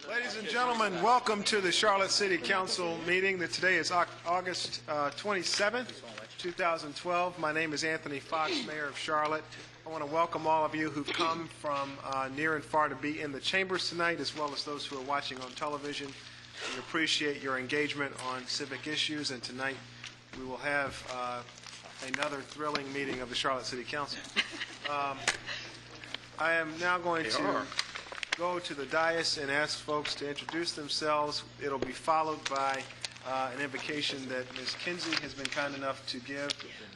Ladies and gentlemen, welcome to the Charlotte City Council meeting. Today is August 27th, 2012. My name is Anthony Fox, Mayor of Charlotte. I want to welcome all of you who've come from near and far to be in the chambers tonight, as well as those who are watching on television. We appreciate your engagement on civic issues, and tonight we will have another thrilling meeting of the Charlotte City Council. I am now going to go to the dais and ask folks to introduce themselves. It'll be followed by an invocation that Ms. Kinsey has been kind enough to give,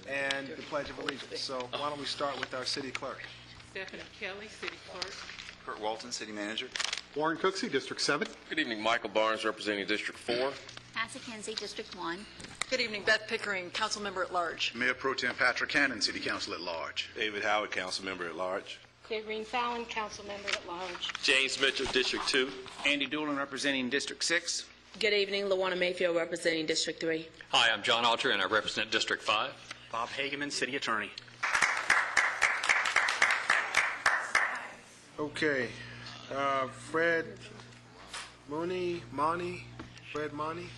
and the Pledge of Allegiance. So why don't we start with our city clerk. Stephanie Kelly, city clerk. Kurt Walton, city manager. Warren Cooksey, District 7. Good evening, Michael Barnes, representing District 4. Patsy Kinsey, District 1. Good evening, Beth Pickering, council member at large. Mayor Pro Tem Patrick Cannon, city council at large. David Howard, council member at large. Irene Fallon, council member at large. James Mitchell, District 2. Andy Doolin, representing District 6. Good evening, LaWanna Mayfield, representing District 3. Hi, I'm John Alter, and I represent District 5. Bob Hageman, city attorney. Okay. Fred Mauney, Fred Mauney.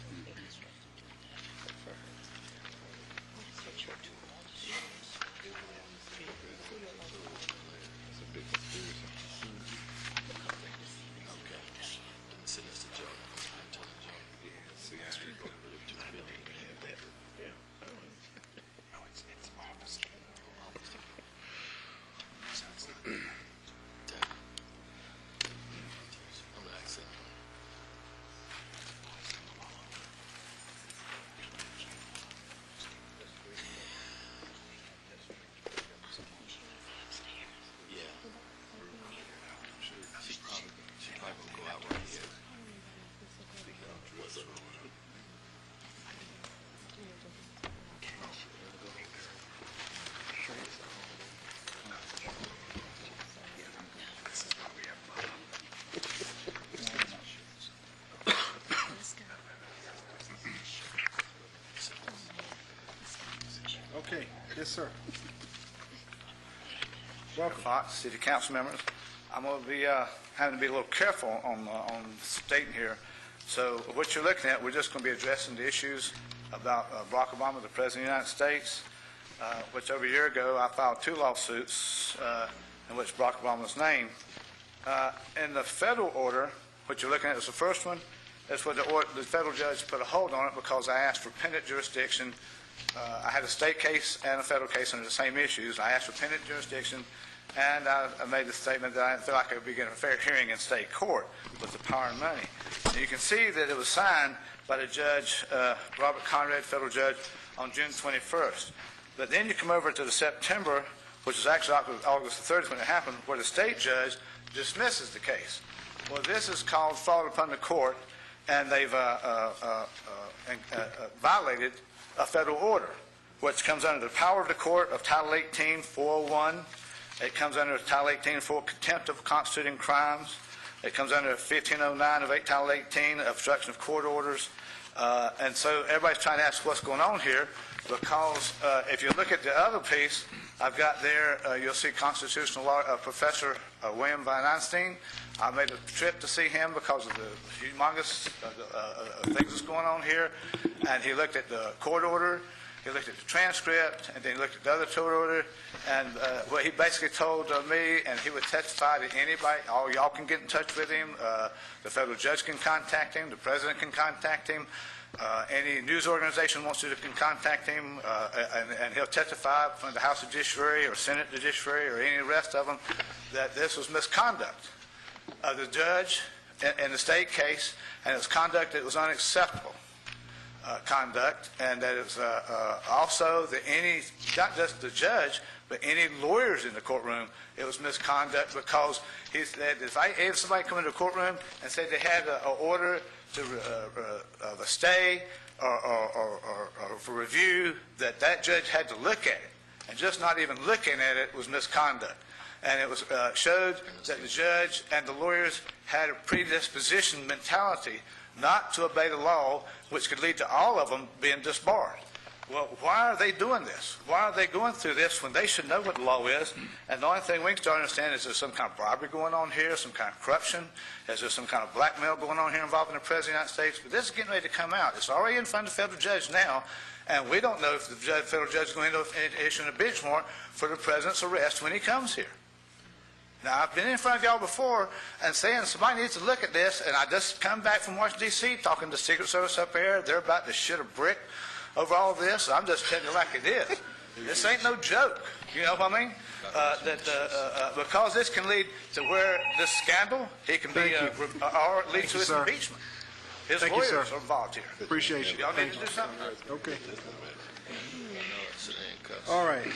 Okay. Yes, sir. Welcome, Fox, city council members. I'm going to be having to be a little careful on stating here. So what you're looking at, we're just going to be addressing the issues about Barack Obama, the President of the United States, which over a year ago I filed 2 lawsuits in which Barack Obama was named. In the federal order, what you're looking at is the first one. That's what the federal judge put a hold on it because I asked for pendant jurisdiction. I had a state case and a federal case under the same issues. I asked for pendant jurisdiction, and I made the statement that I didn't feel like I would be getting a fair hearing in state court with the power and money. And you can see that it was signed by the judge, Robert Conrad, federal judge, on June 21st. But then you come over to the September, which is actually August the 30th when it happened, where the state judge dismisses the case. Well, this is called fraud upon the court, and they've violated a federal order, which comes under the power of the court of Title 18, 401. It comes under Title 18 for contempt of constituting crimes. It comes under 1509 of Title 18, obstruction of court orders. And so everybody's trying to ask what's going on here because if you look at the other piece, I've got there, you'll see constitutional law Professor William Van Alstyne. I made a trip to see him because of the humongous things that's going on here. And he looked at the court order, he looked at the transcript, and then he looked at the other court order. And what he basically told me, and he would testify to anybody, all y'all can get in touch with him. The federal judge can contact him. The president can contact him. Any news organization wants to can contact him, and he'll testify from the House Judiciary or Senate Judiciary or any rest of them that this was misconduct of the judge in the state case, and it was conduct that was unacceptable conduct, and that it was also that any, not just the judge, but any lawyers in the courtroom, it was misconduct because he said if somebody come into the courtroom and said they had an order to of a stay or for review, that judge had to look at it, and just not even looking at it was misconduct. And it was showed that the judge and the lawyers had a predisposition mentality not to obey the law, which could lead to all of them being disbarred. Well, why are they doing this? Why are they going through this when they should know what the law is? And the only thing we can start to understand is there some kind of bribery going on here, some kind of corruption? Is there some kind of blackmail going on here involving the President of the United States? But this is getting ready to come out. It's already in front of the federal judge now, and we don't know if the federal judge is going to end up issuing a bench warrant for the President's arrest when he comes here. Now, I've been in front of y'all before and saying somebody needs to look at this, and I just come back from Washington, D.C., talking to the Secret Service up there. They're about to shit a brick over all of this. I'm just telling you like it is. This ain't no joke. You know what I mean? Because this can lead to where this scandal, it can be, or lead to his impeachment. His lawyers are involved here. Appreciate you. Y'all need to do something. Okay. All right.